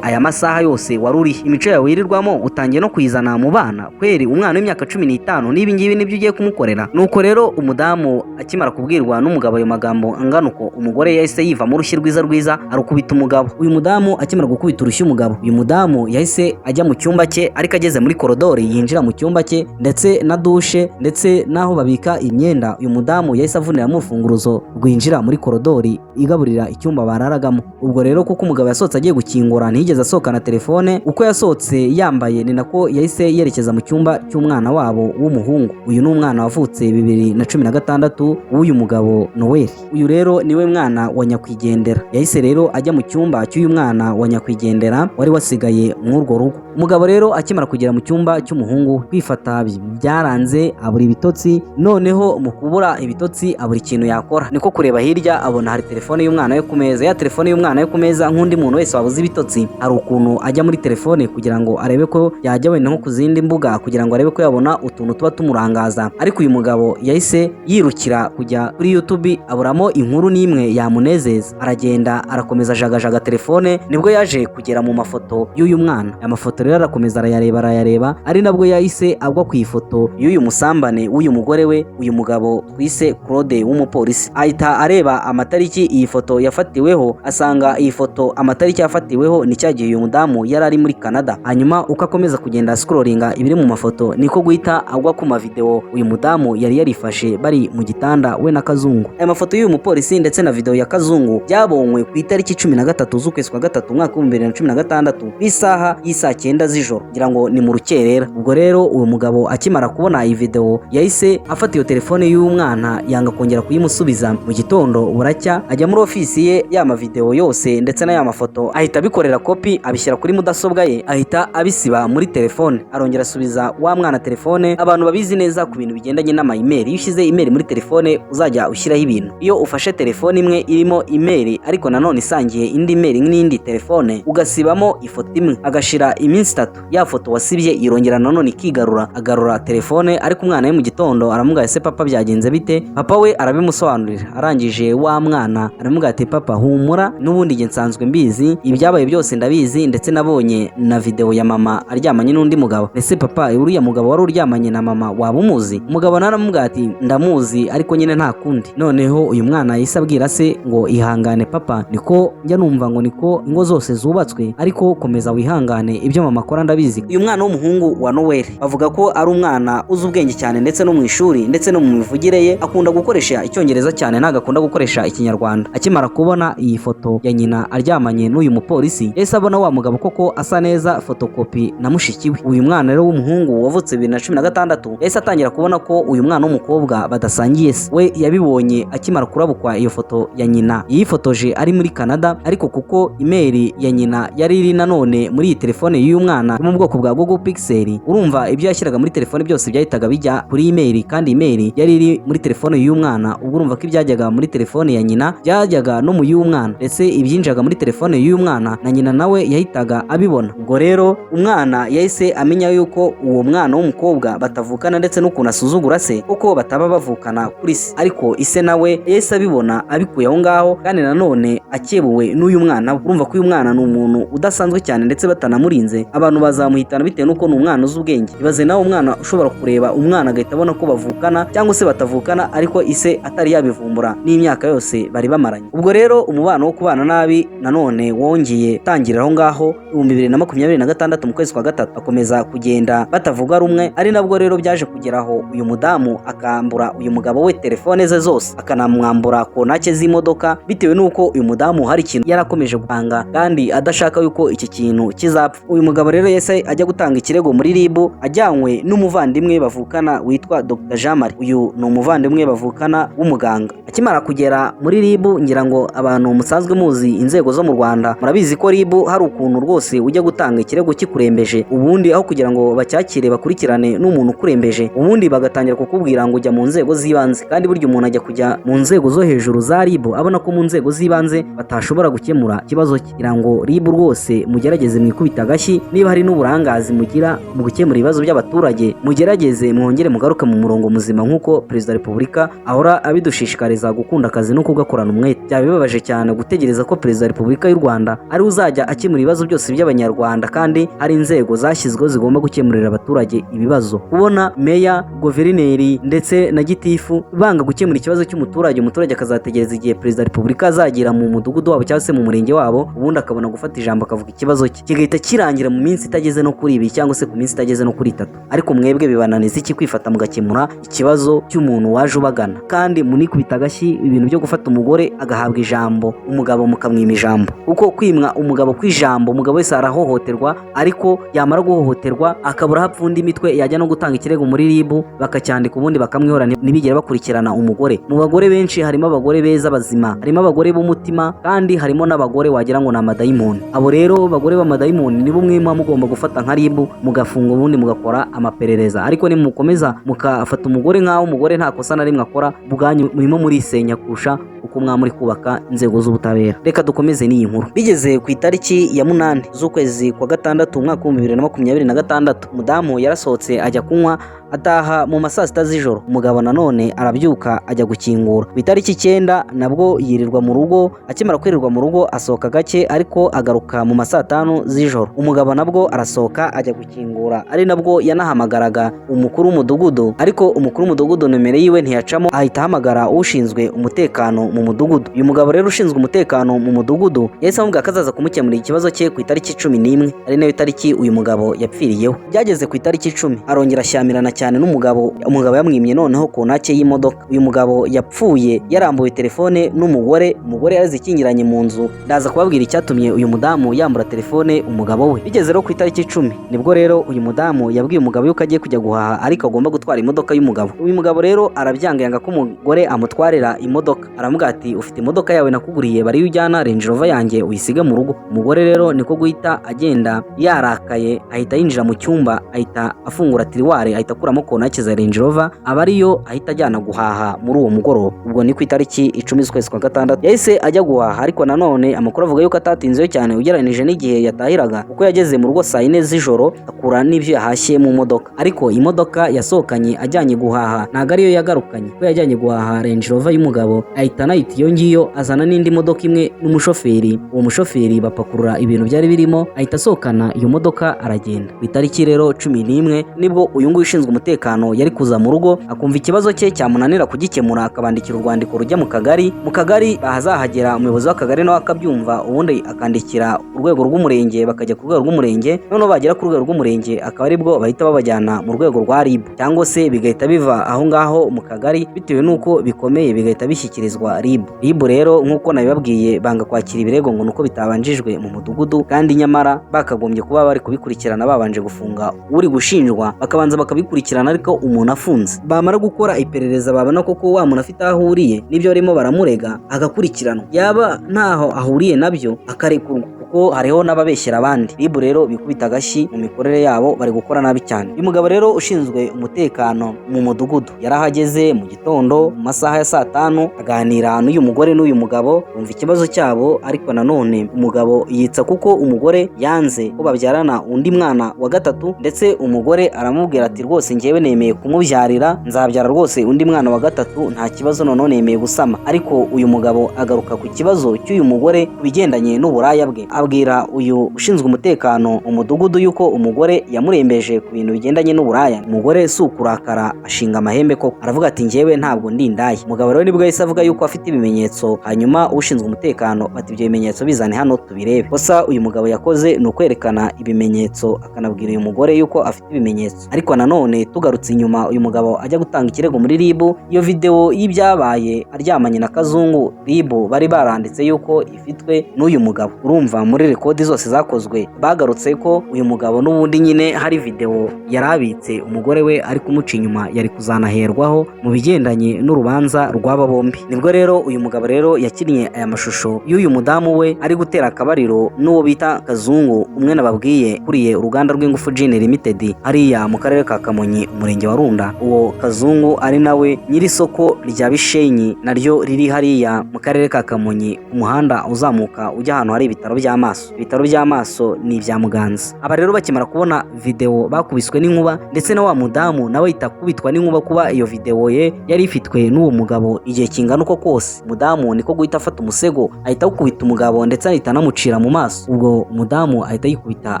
aya masaha yose waruri imico yawe wirirwamo utangiye no kuyizana mu bana kweri? Umwana w'imyaka 15 nibi ngibi nibyo ugiye kumukorera? Nuko rero umudamu akimara kubwirwa n'umugabo ayo magambo angana uko, umugore yahise yiva mu rushyi rwiza arukubita umugabo. Uyu mudamu akimara gukubita urushyi umugabo, uyu mudamu yahise ajya mu cyumba cye, ariko ageze muri korodori yinjira mu cyumba cye ndetse na dushe ndetse naho babika imyenda, uyu mudamu yahise avunira mu rufunguruzo rwinjira muri korodori igaburira icyumba bararagamo. Ubwo rero kuko umugabo yasohotse agiye gukingura ntiyigeze asohokana telefone, uko yasohotse yambaye ni nako yahise yerekeza mu cyumba cy'umwana wabo w'umuhungu. Uyu ni umwana wavutse 2016 w'uyu mugabo Noel. Uyu rero niwe mwana wa nyakwigendera. Yahise rero ajya mu cyumba cy'uyu mwana wa nyakwigendera wari wasigaye mu urwo rugo. Umugabo rero akimara kugera mu cyumba cy'umuhungu, kwifata byaranze, abura ibitotsi. Noneho mu kubura ibitotsi abura ikintu yakora, niko kureba hirya abona hari telefone y'umwana yo ku meza. Ya telefone y'umwana yo ku meza, nk'undi muntu wese wabuze ibitotsi, hari ukuntu ajya muri telefone kugira ngo arebe ko yajya wenda nko ku zindi mbuga kugira ngo arebe ko yabona utuntu tuba tumurangaza. Ariko uyu mugabo yahise yirukira kujya kuri YouTube, aburamo inkuru n'imwe yamunezeza, aragenda arakomeza jagajaga telefone. Nibwo yaje kugera mu mafoto y'uyu mwana. Aya mafoto rero arakomeza arayareba, ari nabwo yahise agwa ku ifoto y'uyu musambane w'uyu mugore we, uyu mugabo twise Claude w'umupolisi. Ahita areba amatariki iyi foto yafatiweho, asanga iyi foto amatariki yafatiweho ni cyagiye uyu mudamu yari ari muri Canada. Hanyuma uko akomeza kugenda scrollinga ibiri mu mafoto, niko guhita agwa ku mavideo uyu mudamu yari yarifashe bari mu gitanda we na Kazungu. Aya mafoto y'uyu mupolisi ndetse na video ya Kazungu byabonywe ku itariki 13 z'ukwezi kwa gatatu umwaka 2016 isaha y'isa 9 z'ijoro, ngira ngo ni mu rukerera. Ubwo rero uyu mugabo akimara kubona iyi video yahise afata iyo telefone y'uyu mwana, yanga kongera kuyimusubiza mu gitondo buracya ajya muri ofisi ye, ya mavideo yose ndetse na ya mafoto ahita abikorera kopi abishyira kuri mudasobwa ye, ahita abisiba muri telefone. Arongera asubiza wa mwana telefone. Abantu babizi neza ku bintu bigendanye n'ama email, iyo ushyize email muri telefone uzajya ushyiraho ibintu. Iyo ufashe telefone imwe irimo email ariko nanone isangiye indi email n'indi telefone, ugasibamo ifoto imwe, agashira iminsi 3, ya foto wasibye irongera nanone ikigarura, agarura telefone. Ariko umwana we mu gitondo aramubwira ese papa byagenze bite? Papa we arabimusobanurira. Arangije wa mwana aramubwira ati papa humura, n'ubundi nge nsanzwe mbizi, ibyabaye byose ndabizi, ndetse nabonye na video ya mama aryamanye n'undi mugabo. Ese papa uriya mugabo wari uryamanye na mama waba umuzi? Umugabo naramubwira ati ndamuzi ariko nyine nta kundi. Noneho uyu mwana yahise abwira se ngo ihangane papa, niko njya numva ngo niko ingo zose zubatswe, ariko komeza wihangane, ibyo mama akora ndabizi. Uyu mwana w'umuhungu wa Noel bavuga ko ari umwana uzi ubwenge cyane, ndetse no mu ishuri ndetse no mu mivugire ye akunda gukoresha icyongereza cyane, ntago akunda gukoresha ikinyarwanda. Akimara kubona iyi foto ya nyina aryamanye n'uyu mupolisi, yahise abona wa mugabo koko asa neza fotokopi na mushiki we. Uyu mwana rero w'umuhungu wavutse 2016 yahise atangira kubona ko uyu mwana w'umukobwa badasangiye se. We yabibonye akimara kurabukwa iyo foto ya nyina yifotoje ari muri Canada, ariko kuko email ya nyina yari iri nanone muri iyi telefone y'uyu mwana mu bwoko bwa Google Pixel, urumva ibyo yashyiraga muri telefone byose byahitaga bijya kuri email, kandi email yari iri muri telefone y'uyu mwana. Ubwo urumva ko ibyajyaga muri telefone ya nyina byajyaga no mu y'uyu mwana, ndetse ibyinjaga muri telefone y'uyu mwana na nyina nawe yahitaga abibona. Ubwo rero umwana yahise amenya yuko uwo mwana w'umukobwa batavukana, ndetse n'ukuntu asuzugura se kuko bataba bavukana kuri se, ariko ise nawe yahise abibona abikuye aho ngaho, kandi nanone akebuwe n'uyu mwana. Urumva ko uyu mwana ni umuntu udasanzwe cyane, ndetse batanamurinze abantu bazamuhitana bitewe n'uko ni umwana uzi ubwenge. Ibaze nawe umwana ushobora kureba umwana agahita abona ko bavukana cyangwa se batavukana, ariko ise atari yabivumbura n'imyaka yose bari bamaranye. Ubwo rero umubano wo kubana nabi nanone wongeye tangirira aho ngaho 2026 mu kwezi kwa gatatu, akomeza kugenda batavuga rumwe. Ari nabwo rero byaje kugeraho uyu mudamu akambura uyu mugabo we telefone ze zose, akanamwambura kontake z'imodoka, bitewe n'uko uyu mudamu hari ikintu yarakomeje gupanga kandi adashaka yuko iki kintu kizapfa. Uyu mugabo rero yese ajya gutanga ikirego muri RIB ajyanywe n'umuvandimwe bavukana witwa Dr Jean Marie. Uyu ni umuvandimwe bavukana w'umuganga. Akimara kugera muri RIB, ngira ngo abantu musanzwe muzi inzego zo mu Rwanda murabizi ko RIB hari ukuntu rwose ujya gutanga ikirego kikurembeje, ubundi aho kugira ngo bacyakire bakurikirane n'umuntu ukurembeje, ubundi bagatangira kukubwira ngo ujya mu nzego z'ibanze. Kandi burya umuntu ajya kujya mu nzego zo hejuru za RIB abona ko mu nzego z'ibanze batashobora gukemura ikibazo cye. Kugira ngo RIB rwose mugerageze mwikubita agashyi, niba hari n'uburangazi mugira mu gukemura ibibazo by'abaturage, mugerageze mwongere mugaruke mu murongo muzima, nk'uko Perezida wa Repubulika ahora abidushishikariza gukunda akazi no kugakorana umwete. Byaba bibabaje cyane gutegereza ko Perezida wa Repubulika y'u Rwanda ari uzajya akemura ibibazo byose by'abanyarwanda, kandi hari inzego zashyizweho zigomba gukemurira abaturage ibibazo. Kubona meya, guverineri ndetse na gitifu banga gukemura ikibazo cy'umuturage, umuturage akazategereza igihe Perezida wa Repubulika azagira mu mudugudu wabo cyangwa se mu murenge wabo, ubundi akabona gufata ijambo akavuga ikibazo cye, kigahita kirangira mu minsi itageze no kuri 2 cyangwa se ku minsi itageze no kuri 3. Ariko mwebwe bibananiza iki kwifata mugakemura ikibazo cy'umuntu waje ubagana? Kandi munikubita agashyi ibintu byo gufata umugore agahabwa ijambo, umugabo mukamwima ijambo. Uko kwimwa umugabo kw'ijambo, umugabo wese arahohoterwa, ariko yamara guhohoterwa akabura hapfunda imitwe, yajya no gutanga ikirego muri RIB bakacyandika, ubundi bakamwihora ntibigere bakurikirana umugore. Mu bagore benshi harimo abagore beza bazima, harimo abagore b'umutima, kandi harimo n'abagore wagira ngo ni amadayimoni. Abo rero bagore b'amadayimoni nibo mwima mugomba gufata nka RIB mugafunga, ubundi mugakora amaperereza. Ariko ni mukomeza mukafata umugore nk'aho umugore nta kosa na rimwe akora, bwanyu murimo murisenya kurusha uko mwamuri kubaka inzego z'ubutabera. Reka dukomeze n'iyi nkuru. Bigeze ku itariki ya 8 z'ukwezi kwa gatandatu umwaka wa 2026, umudamu yarasohotse ajya kunywa ataha mu masaa 6 z'ijoro. Umugabo nanone arabyuka ajya gukingura. Ku itariki 9 nabwo yirirwa mu rugo, akimara kwirirwa mu rugo asohoka gake, ariko agaruka mu masaa 5 z'ijoro. Umugabo nabwo arasohoka ajya gukingura, ari nabwo yanahamagaraga umukuru w'umudugudu, ariko umukuru w'umudugudu nomero yiwe ntiyacamo, ahita ahamagara ushinzwe umutekano mu mudugudu. Uyu mugabo rero ushinzwe umutekano mu mudugudu yahise amubwira ko azaza kumukemurira ikibazo cye ku itariki 11, ari nayo tariki uyu mugabo yapfiriyeho. Byageze ku itariki 10 arongera ashyamirana cyane n'umugabo yamwimye noneho kontake y'imodoka. Uyu mugabo yapfuye yarambuye telefone n'umugore, umugore yarazikingiranye mu nzu. Ndaza kubabwira icyatumye uyu mudamu yambura telefone umugabo we. Bigeze rero ku itariki 10 nibwo rero uyu mudamu yabwiye umugabo yuko agiye kujya guhaha, ariko agomba gutwara imodoka y'umugabo. Uyu mugabo rero arabyanga, yanga ko umugore amutwarira imodoka. Aramuga aramubwira ati ufite imodoka yawe nakuguriye bari ujyana Range Rover yanjye uyisige mu rugo. Umugore rero niko guhita agenda yarakaye, ahita yinjira mu cyumba, ahita afungura tiriware, ahita akuramo kontaki za Range Rover, aba ariyo ahita ajyana guhaha muri uwo mugoroba. Ubwo ni ku itariki 10 z'ukwezi kwa gatandatu yahise ajya guhaha, ariko nanone amakuru avuga yuko atatinzeyo cyane ugereranije n'igihe yatahiraga, kuko yageze mu rugo saa 4 z'ijoro akura n'ibyo yahashye mu modoka. Ariko imodoka yasohokanye ajyanye guhaha ntago ariyo yagarukanye, ko yajyanye guhaha Range Rover y'umugabo, ahita anayita iyo ngiyo azana n'indi modoka imwe n'umushoferi. Uwo mushoferi bapakurura ibintu byari birimo, ahita asohokana iyo modoka aragenda. Ku itariki rero 11 nibwo uyu nguyu ushinzwe umutekano yari kuza mu rugo, akumva ikibazo cye cyamunanira kugikemura, akabandikira urwandiko rujya mu kagari. Mu kagari bahazahagera umuyobozi w'akagari nawe akabyumva, ubundi akandikira urwego rw'umurenge, bakajya ku rwego rw'umurenge, noneho bagera ku rwego rw'umurenge akaba aribwo bahita babajyana mu rwego rwa RIB, cyangwa se bigahita biva aho ngaho mu kagari, bitewe n'uko bikomeye bigahita bishyikirizwa RIB. RIB rero nk'uko nabibabwiye banga kwakira ibirego ngo nuko bitabanjijwe mu mudugudu, kandi nyamara bakagombye kuba bari kubikurikirana babanje gufunga uri gushinjwa, bakabanza bakabikurikirana ariko umuntu afunze. Bamara gukora iperereza babona koko wa muntu afite aho ahuriye n'ibyo barimo baramurega, agakurikiranwa, yaba ntaho ahuriye nabyo akarekurwa, kuko hariho n'ababeshyera abandi. RIB rero bikubita agashyi mu mikorere yabo, bari gukora nabi cyane. Uyu mugabo rero ushinzwe umutekano mu mudugudu yarahageze mu gitondo mu masaha ya saa 5 aganira n'uyu mugore n'uyu mugabo, bumva ikibazo cyabo, ariko nanone umugabo yitsa kuko umugore yanze ko babyarana undi mwana wa gatatu, ndetse umugore aramubwira ati rwose njyewe nemeye kumubyarira, nzabyara rwose undi mwana wa gatatu nta kibazo, none nemeye gusama. Ariko uyu mugabo agaruka ku kibazo cy'uyu mugore kubigendanye n'uburaya bwe, abwira uyu ushinzwe umutekano mu mudugudu yuko umugore yamurembeje ku bintu bigendanye n'uburaya. Umugore si ukurakara ashinga amahembe koko, aravuga ati njyewe ntabwo ndi indaya. Umugabo rero nibwo yahise avuga yuko afite ibimenyetso, hanyuma ushinzwe umutekano bati ibyo bimenyetso bizane hano tubirebe. Kosa uyu mugabo yakoze ni ukwerekana ibimenyetso, akanabwira uyu mugore yuko afite ibimenyetso. Ariko nanone tugarutse inyuma, uyu mugabo ajya gutanga ikirego muri RIB, iyo video y'ibyabaye aryamanye na Kazungu, RIB bari baranditse yuko ifitwe n'uyu mugabo. Urumva muri rekodi zose zakozwe bagarutse ko uyu mugabo n'ubundi nyine hari video yarabitse umugore we ari kumuca inyuma, yari kuzanaherwaho mu bigendanye n'urubanza rw'aba bombi. Nibwo rero uyu mugabo rero yakinnye aya mashusho y'uyu mudamu we ari gutera akabariro n'uwo bita Kazungu, umwe nababwiye kuriye uruganda rw'ingufu Gin Limited hariya mu karere ka Kamonyi, umurenge wa Runda. Uwo Kazungu ari nawe nyiri soko rya Bishenyi naryo riri hariya mu karere ka Kamonyi, umuhanda uzamuka ujya ahantu hari ibitaro by'amaso. Ibitaro by'amaso ni ibya Muganza. Aba rero bakimara kubona video bakubiswe n'inkuba, ndetse na wa mudamu nawe itakubitwa n'inkuba kuba iyo video ye yari ifitwe n'uwo mugabo igihe kingana uko kose. Mudamu niko guhita afata umusego ahita gukubita umugabo, ndetse ahita anamucira mu maso. Ubwo umudamu ahita yikubita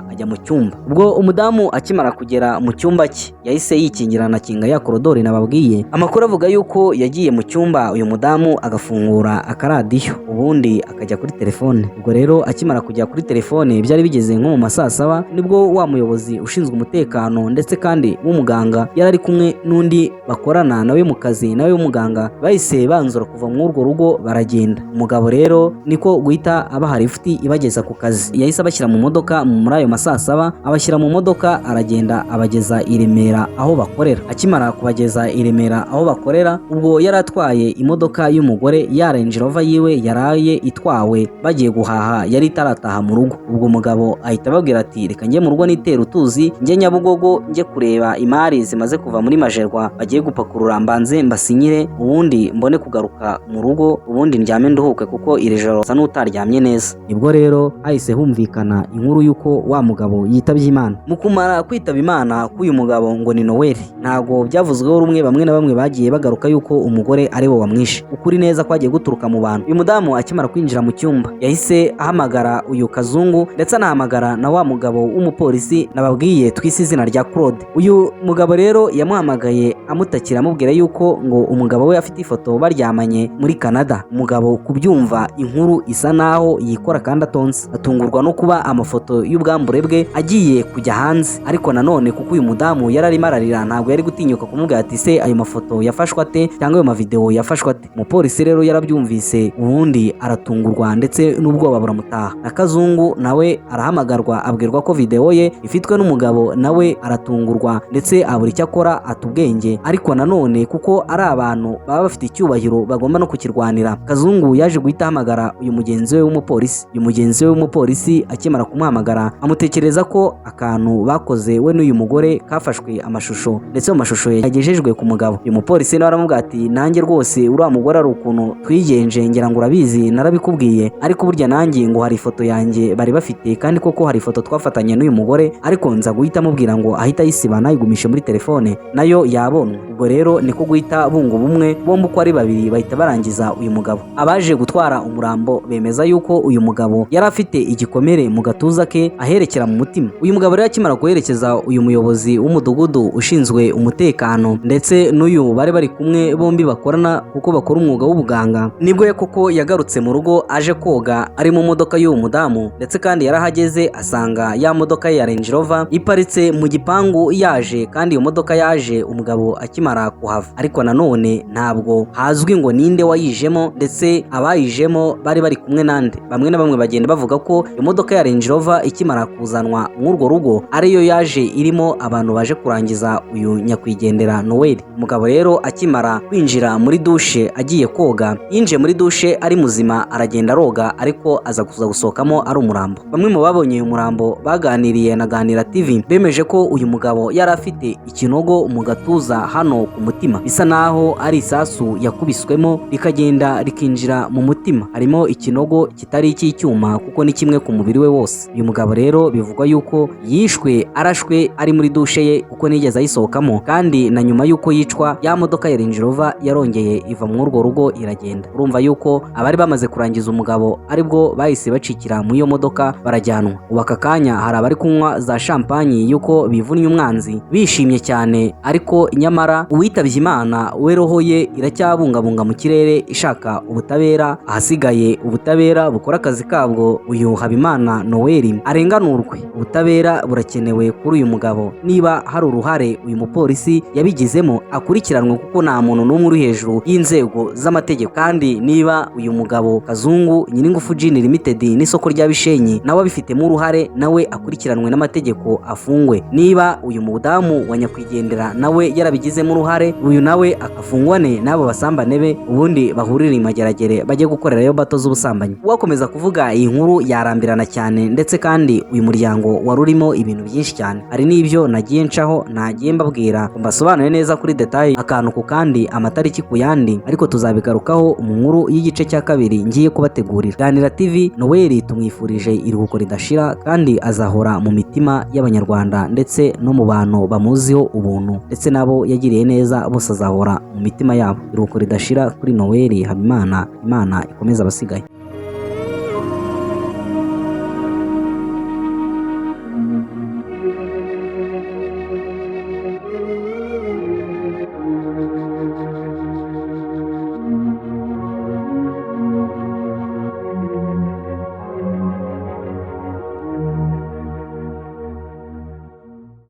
ajya mu cyumba. Ubwo umudamu akimara kugera mu cyumba cye yahise yikingirana kinga ya korodori nababwiye. Amakuru avuga yuko yagiye mu cyumba uyu mudamu agafungura akaradiyo, ubundi akajya kuri telefone. Ubwo rero akimara kujya kuri telefone byari bigeze nko mu masaa 7 nibwo wa muyobozi ushinzwe umutekano ndetse kandi w'umuganga yari ari kumwe n'undi bakorana nawe mu kazi nawe w'umuganga, bahise banzura kuva mu urwo rugo baragenda. Umugabo rero niko guhita abaha lifuti ibageza ku kazi, yahise abashyira mu modoka muri ayo masaa 7, abashyira mu modoka aragenda abageza i Remera aho bakorera. Akimara kubageza i Remera aho bakorera, ubwo yari atwaye imodoka y'umugore ya Range Rover yiwe yaraye itwawe bagiye guhaha, yari itarataha mu rugo. Ubwo umugabo ahita ababwira ati reka njye mu rugo nitera utuzi, njye Nyabugogo njye kureba imari zimaze kuva muri Majerwa bagiye gupakurura, mbanze mbasinyire ubundi mbone kugaruka mu rugo, ubundi ndyame nduhuke kuko iri joro sa n'utaryamye neza. Nibwo rero hahise humvikana inkuru yuko wa mugabo yitabye Imana. Mu kumara kwitaba Imana k'uyu mugabo ngo ni Noel, ntago byavuzweho rumwe, bamwe na bamwe bagiye bagaruka yuko umugore ari we wamwishe. Ukuri neza kwagiye guturuka mu bantu. Uyu mudamu akimara kwinjira mu cyumba yahise ahamagara uyu Kazungu, ndetse anahamagara na wa mugabo w'umupolisi nababwiye twise izina rya Claude. Uyu mugabo rero yamuhamagaye amutakira amubwira yuko ngo umugabo we afite ifoto baryamanye muri Canada. Umugabo kubyumva inkuru isa naho yikora kandi atonze, atungurwa no kuba amafoto y'ubwambure bwe agiye kujya hanze. Ariko nanone kuko uyu mudamu yari arimo ararira, ntabwo yari gutinyuka kumubwira ati se ayo mafoto yafashwe ate cyangwa ayo mavideo yafashwe ate. Umupolisi rero yarabyumvise, ubundi aratungurwa ndetse n'ubwoba buramutaha. Kazungu nawe arahamagarwa abwirwa ko video ye ifitwe n'umugabo, nawe aratungurwa ndetse abura icyo akora atubwenge, ariko nanone kuko ari abantu baba bafite icyubahiro bagomba no kukirwanira. Kazungu yaje guhita ahamagara uyu mugenzi we w'umupolisi. Uyu mugenzi we w'umupolisi akimara kumuhamagara amutekereza ko akantu bakoze we n'uyu mugore kafashwe amashusho, ndetse mu mashusho yagejejwe ku mugabo. Uyu mupolisi nawe aramubwira ati nanjye rwose uriya mugore ari ukuntu twigenje, ngira ngo urabizi narabikubwiye, ariko burya nanjye ngo hari ifoto yanjye bari bafite, kandi koko hari ifoto twafatanye n'uyu mugore, ariko nza guhita amubwira ngo ahita ayisiba nayigumishe muri telefone nayo yabonwe. Ubwo rero niko guhita bunga ubumwe, bombi uko ari babiri bahita barangiza uyu mugabo. Abaje gutwara umurambo bemeza yuko uyu mugabo yari afite igikomere mu gatuza ke aherekera mu mutima. Uyu mugabo rero akimara guherekeza uyu muyobozi w'umudugudu ushinzwe umutekano ndetse n'uyu bari kumwe bombi bakorana kuko bakora umwuga w'ubuganga, nibwo koko yagarutse mu rugo aje koga ari mu modoka y'uwo mudamu, ndetse kandi yarahageze asanga ya modoka ya Range Rover iparitse mu gipangu yaje, kandi iyo modoka yaje umugabo akimara kuhava, ariko nanone ntabwo hazwi ngo ninde wayijemo, ndetse abayijemo bari kumwe nande. Bamwe na bamwe bagenda bavuga ko iyo modoka ya Range Rover ikimara kuzanwa mw'urwo rugo ariyo yaje irimo abantu baje kurangiza uyu nyakwigendera Noel. Umugabo rero akimara kwinjira muri dushe agiye koga, yinjiye muri dushe ari muzima aragenda aroga, ariko aza kuza gusohokamo ari umurambo. Bamwe mu babonye uyu murambo baganiriye na Ganira TV bemeje ko uyu mugabo yari afite ikinogo mu gatuza hano ku mutima, bisa naho ari isasu yakubiswemo rikagenda rikinjira mu mutima. Harimo ikinogo kitari icy'icyuma kuko ni kimwe ku mubiri we wose. Uyu mugabo rero bivugwa yuko yishwe arashwe ari muri dushe ye kuko nigeze ayisohokamo, kandi na nyuma yuko yicwa ya modoka ya Range Rover yarongeye iva mu urwo rugo iragenda. Urumva yuko abari bamaze kurangiza umugabo aribwo bahise bacikira mu iyo modoka barajyanwa. Ubu aka kanya hari abari kunywa za champagne yuko bivunnye umwanzi bishimye cyane, ariko nyamara uwitabye Imana we roho ye iracyabungabunga mu kirere ishaka ubutabera, ahasigaye ubutabera bukora akazi kabwo, uyu Habimana Noel arenganurwe. Ubutabera burakenewe kuri uyu mugabo, niba hari uruhare uyu mupolisi yabigizemo akurikiranwe kuko nta muntu n'umwe uri hejuru y'inzego z'amategeko, kandi niba uyu mugabo Kazungu Nyiringufu Gin Limited n'isoko rya Bishenyi nawe abifitemo uruhare nawe akurikiranwe n'amategeko afungwe. Niba uyu mudamu wa nyakwigendera nawe yarabigizemo uruhare, uyu nawe akafungwane n'abo basambane be, ubundi bahurire imageragere bajye gukorerayo bato z'ubusambanyi. Wakomeza kuvuga iyi nkuru yarambirana cyane, ndetse kandi uyu muryango wari urimo ibintu byinshi cyane. Hari n'ibyo nagiye ncaho nagiye mbabwira mbasobanuye neza kuri detail akantu ku kandi amatariki ku yandi, ariko tuzabigarukaho mu nkuru y'igice cya kabiri ngiye kubategurira. Ganira TV Noel tumwifurije iruhuko ridashira, kandi azahora mu mitima y'Abanyarwanda ndetse no mu bantu bamuziho ubuntu, ndetse nabo yagiriye neza bose azahora mu mitima yabo. Iruhuko ridashira kuri Noel Habimana, Imana ikomeza abasigaye.